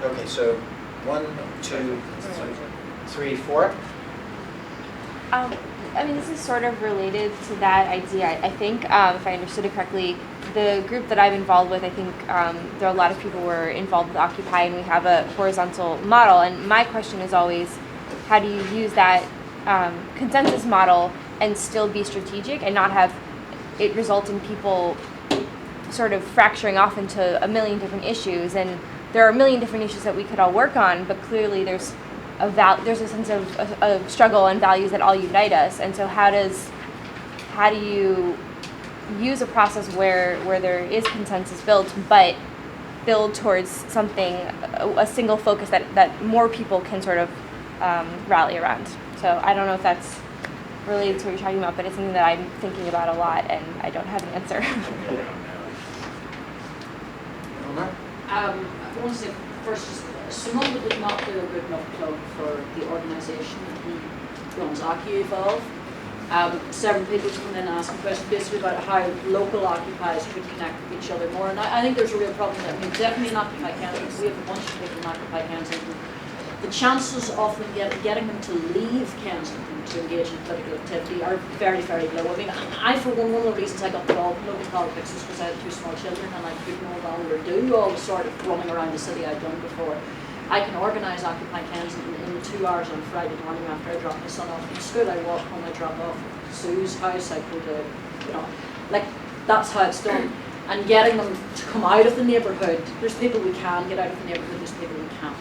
Okay, so 1, 2, 3, 4. I mean, this is sort of related to that idea. I think, if I understood it correctly, the group that I'm involved with, I think there are a lot of people who are involved with Occupy, and we have a horizontal model. And my question is always, how do you use that consensus model and still be strategic and not have it result in people sort of fracturing off into a million different issues? And there are a million different issues that we could all work on, but clearly there's a sense of struggle and values that all unite us. And so how do you use a process where there is consensus built, but build towards something, a single focus that more people can sort of rally around? So I don't know if that's related to what you're talking about, but it's something that I'm thinking about a lot, and I don't have an answer. I want to say first, Simone did not do a good enough plug for the organisation that he runs, Occupy. Several people come in and asking questions basically about how local occupiers could connect with each other more, and I think there's a real problem there. I mean, definitely in Occupy Kensington, we have a bunch of people in Occupy Kensington. The chances of them getting them to leave Kensington to engage in political activity are very, very low. I mean, for one of the reasons I got involved in local politics was because I had 2 small children and I could no longer do all the sort of running around the city I'd done before. I can organise Occupy Kensington in 2 hours on Friday morning after I drop my son off from school. I walk home, I drop off at Sue's house, I go to, like, that's how it's done. And getting them to come out of the neighbourhood, there's people we can get out of the neighbourhood, there's people we can't.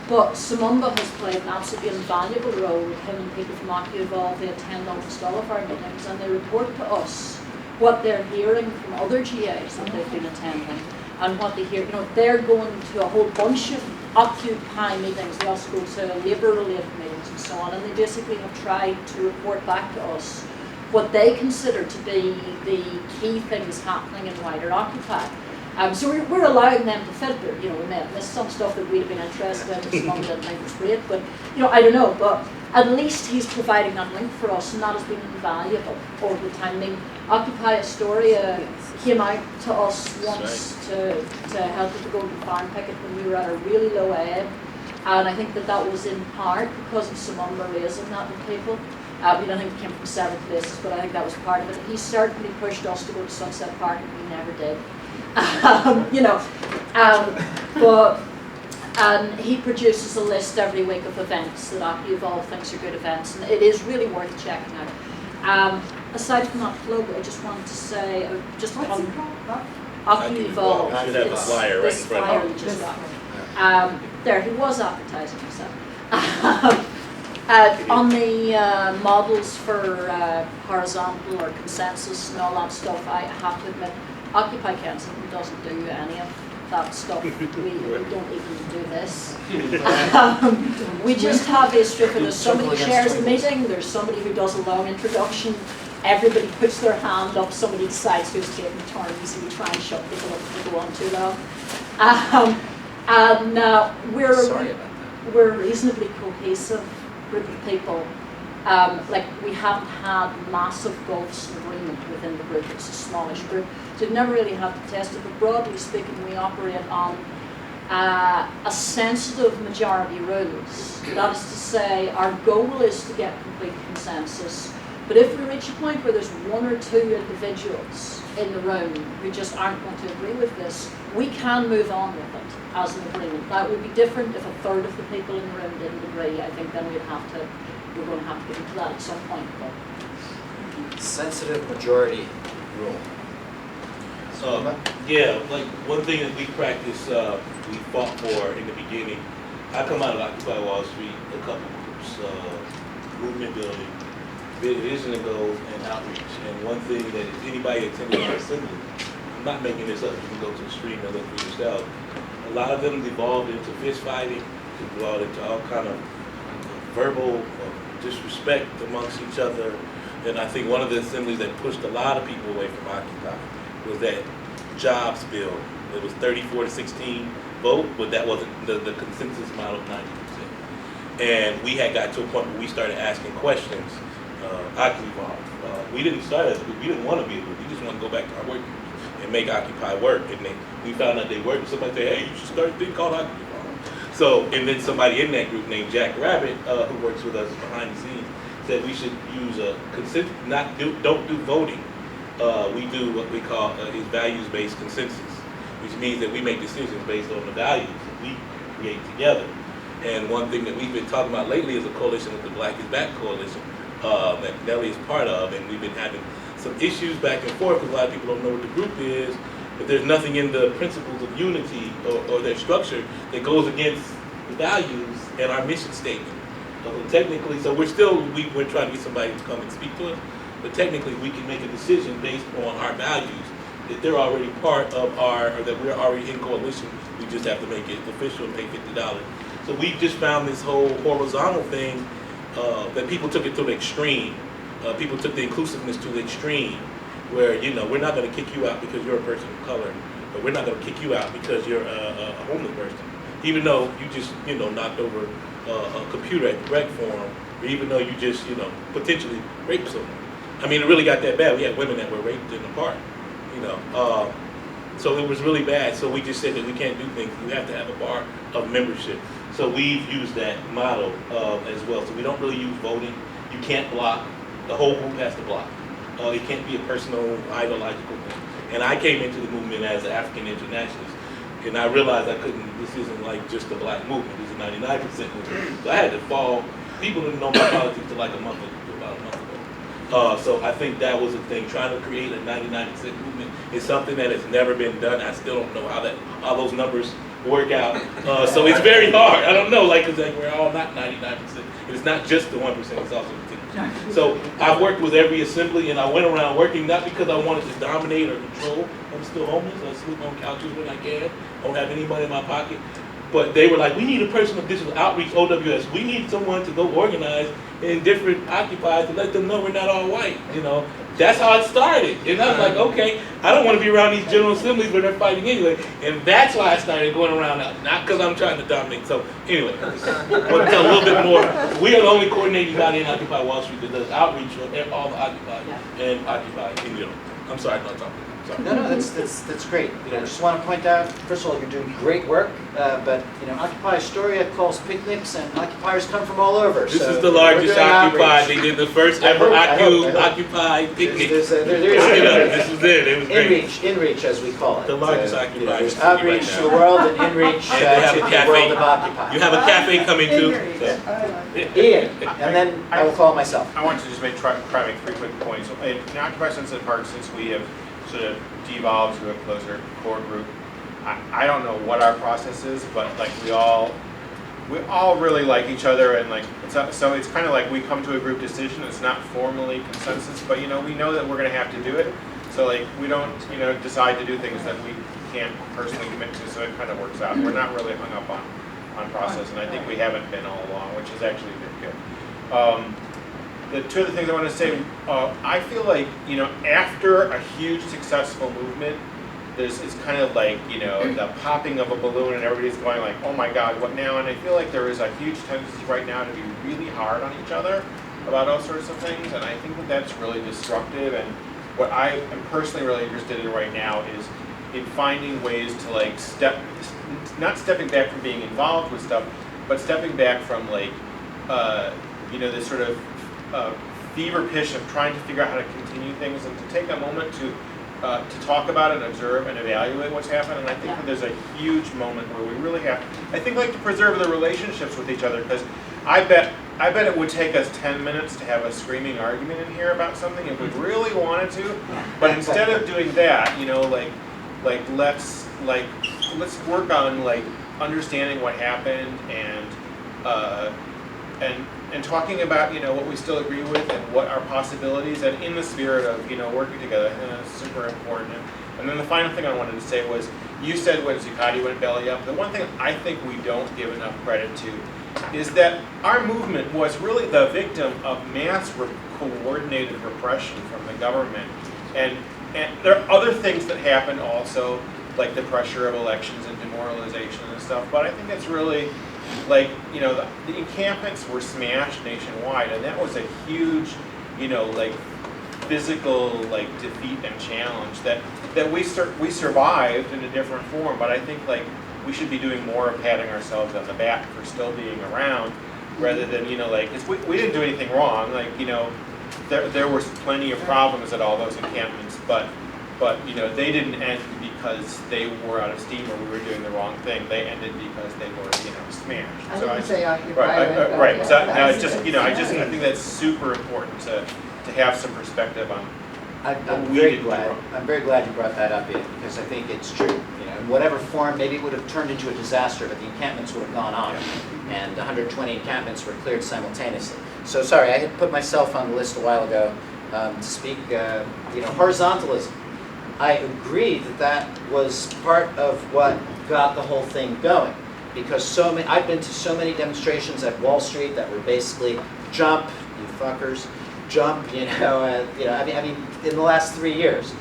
But Simumba has played an absolutely invaluable role. Him and people from Occupy, they attend almost all of our meetings and they report to us what they're hearing from other GAs that they've been attending and what they hear. They're going to a whole bunch of Occupy meetings. They also go to labour-related meetings and so on, and they basically have tried to report back to us what they consider to be the key things happening in wider Occupy. So we're allowing them to filter. We may have missed some stuff that we'd have been interested in, that someone didn't think was great, but I don't know. But at least he's providing that link for us, and that has been invaluable over the time. I mean, Occupy Astoria came out to us once to help with the Golden Farm picket when we were at a really low ebb, and I think that was in part because of Simumba raising that with people. I think it came from several places, but I think that was part of it. He certainly pushed us to go to Sunset Park, and we never did. But he produces a list every week of events that Occupy thinks are good events, and it is really worth checking out. Aside from that plug, I just wanted to say, just on Occupy, should have a flyer right in front of you just got. There, he was advertising himself. On the models for horizontal or consensus and all that stuff, I have to admit, Occupy Kensington doesn't do any of that stuff. We don't even do this. We just have this strip where there's somebody who chairs the meeting, there's somebody who does a long introduction, everybody puts their hand up, somebody decides who's taking turns, and we try and shut people up if they go on too long. And we're a reasonably cohesive group of people. We haven't had massive gulfs in agreement within the group. It's a smallish group, so we've never really had to test it. But broadly speaking, we operate on a sensitive majority rules. That is to say, our goal is to get complete consensus. But if we reach a point where there's 1 or 2 individuals in the room who just aren't going to agree with this, we can move on with it as an agreement. That would be different if a third of the people in the room didn't agree. I think then we're going to have to get into that at some point. But Sensitive majority rule. Yeah, like one thing that we practice, we fought for in the beginning. I come out of Occupy Wall Street, a couple groups, movement building, vision and goals, and outreach. And one thing that if anybody attending our assembly, I'm not making this up, you can go to the stream and look for yourself. A lot of them devolved into fist fighting, devolved into all kind of verbal disrespect amongst each other. And I think one of the assemblies that pushed a lot of people away from Occupy was that jobs bill. It was 34-16 vote, but that wasn't the consensus model of 90%. And we had got to a point where we started asking questions. Occupy, we didn't start as a group. We didn't want to be a group. We just want to go back to our work groups. and make Occupy work. And we found out they worked. And somebody said, hey, you should start a thing called Occupy. So, and then somebody in that group named Jack Rabbit, who works with us behind the scenes, said we should use a consent, don't do voting. We do what we call is values-based consensus, which means that we make decisions based on the values that we create together. And one thing that we've been talking about lately is a coalition with the Black is Back coalition that Nelly is part of, and we've been having some issues back and forth because a lot of people don't know what the group is, but there's nothing in the principles of unity or their structure that goes against the values and our mission statement. So technically, so we're trying to get somebody to come and speak to us, but technically we can make a decision based on our values that they're already part of or that we're already in coalition. We just have to make it official and pay $50. So we just found this whole horizontal thing that people took it to the extreme. People took the inclusiveness to the extreme, where we're not going to kick you out because you're a person of color, but we're not going to kick you out because you're a homeless person, even though you just knocked over a computer at the rec forum, or even though you just potentially raped someone. I mean, it really got that bad. We had women that were raped in the park, so it was really bad. So we just said that we can't do things. You have to have a bar of membership. So we've used that model as well. So we don't really use voting. You can't block. The whole group has to block. It can't be a personal, ideological thing. And I came into the movement as an African internationalist, and I realized this isn't like just a black movement. It's a 99% movement. So I had to fall. People didn't know my politics until like about a month ago. So I think that was the thing. Trying to create a 99% movement is something that has never been done. I still don't know how those numbers work out. So it's very hard. I don't know, because we're all not 99%. It's not just the 1%, it's also the 10%. So I've worked with every assembly, and I went around working not because I wanted to dominate or control. I'm still homeless. I sleep on couches when I can. I don't have any money in my pocket. But they were like, we need a person of digital outreach, OWS. We need someone to go organize in different occupiers to let them know we're not all white. That's how it started. And I was like, okay, I don't want to be around these general assemblies where they're fighting anyway. And that's why I started going around, not because I'm trying to dominate. So anyway, I want to tell a little bit more. We are the only coordinating body in Occupy Wall Street that does outreach on all the Occupy and Occupy in general. I'm sorry, I'm not talking. No, that's great. I just want to point out, first of all, you're doing great work, but Occupy Astoria calls picnics, and occupiers come from all over. This is the largest Occupy. They did the first ever Occupy picnic. This is it. It was great. InReach, as we call it. The largest Occupy. There's outreach to the world and InReach to the world of Occupy. You have a cafe coming too. Ian, and then I will call myself. I want to just try to make 3 quick points. In Occupy Sunset Park, since we have sort of devolved to a closer core group, I don't know what our process is, but we all really like each other, and so it's kind of like we come to a group decision. It's not formally consensus, but we know that we're going to have to do it. So we don't decide to do things that we can't personally commit to. So it kind of works out. We're not really hung up on process, and I think we haven't been all along, which has actually been good. The two other things I want to say, I feel like, after a huge successful movement, it's kind of like, the popping of a balloon and everybody's going like, oh my God, what now? And I feel like there is a huge tendency right now to be really hard on each other about all sorts of things, and I think that that's really destructive. And what I am personally really interested in right now is in finding ways to not stepping back from being involved with stuff, but stepping back from this sort of fever pitch of trying to figure out how to continue things, and to take a moment to talk about it, observe, and evaluate what's happened. And I think that there's a huge moment where we really have, to preserve the relationships with each other, because I bet it would take us 10 minutes to have a screaming argument in here about something if we really wanted to. But instead of doing that, let's work on understanding what happened and talking about what we still agree with and what our possibilities, and in the spirit of working together. It's super important. And then the final thing I wanted to say was, you said when Zuccotti went belly up, the one thing I think we don't give enough credit to is that our movement was really the victim of mass coordinated repression from the government. And there are other things that happened also, like the pressure of elections and demoralization and stuff, but I think it's really the encampments were smashed nationwide, and that was a huge, physical like defeat and challenge that we survived in a different form. But I think like we should be doing more of patting ourselves on the back for still being around, rather than like 'cause we didn't do anything wrong. Like there was plenty of problems at all those encampments, but they didn't end because they were out of steam or we were doing the wrong thing. They ended because they were smashed. I So didn't say occupy. right. So Yeah, now I it's just see. I think that's super important to have some perspective on. I'm We very didn't do glad. wrong. I'm very glad you brought that up, Ian, because I think it's true. In whatever form, maybe it would have turned into a disaster, but the encampments would have gone on, and 120 encampments were cleared simultaneously. So sorry, I had put myself on the list a while ago to speak. Horizontalism. I agree that was part of what got the whole thing going, because I've been to so many demonstrations at Wall Street that were basically jump, you fuckers, jump. I mean, in the last 3 years,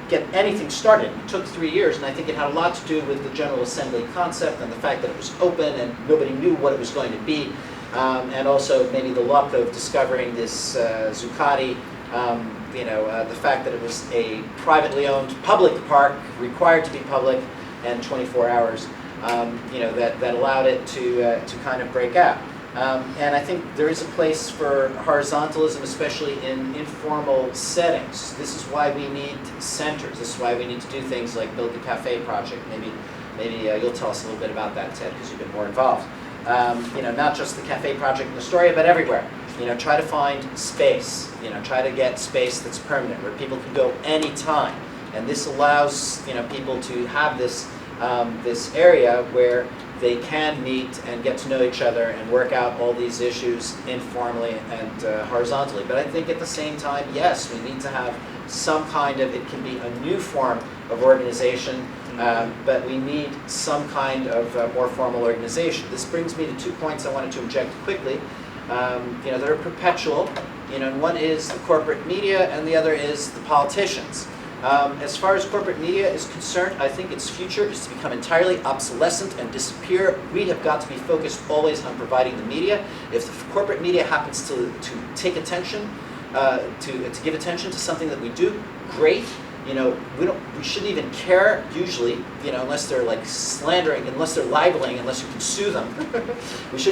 get anything started. It took 3 years, and I think it had a lot to do with the General Assembly concept and the fact that it was open and nobody knew what it was going to be, and also maybe the luck of discovering this Zuccotti. The fact that it was a privately owned public park, required to be public, and 24 hours, that allowed it to kind of break out. And I think there is a place for horizontalism, especially in informal settings. This is why we need centers. This is why we need to do things like build the cafe project. Maybe you'll tell us a little bit about that, Ted, because you've been more involved. Not just the cafe project in Astoria, but everywhere. Try to find space. Try to get space that's permanent, where people can go anytime. And this allows people to have this area where they can meet and get to know each other and work out all these issues informally and horizontally. But I think at the same time, yes, we need to have some kind of, it can be a new form of organization, but we need some kind of more formal organization. This brings me to 2 points I wanted to inject quickly, that are perpetual. And one is the corporate media and the other is the politicians. As far as corporate media is concerned, I think its future is to become entirely obsolescent and disappear. We have got to be focused always on providing the media. If the corporate media happens to take attention, to give attention to something that we do, great. We shouldn't even care usually, unless they're like slandering, unless they're libeling, unless you can sue them. We shouldn't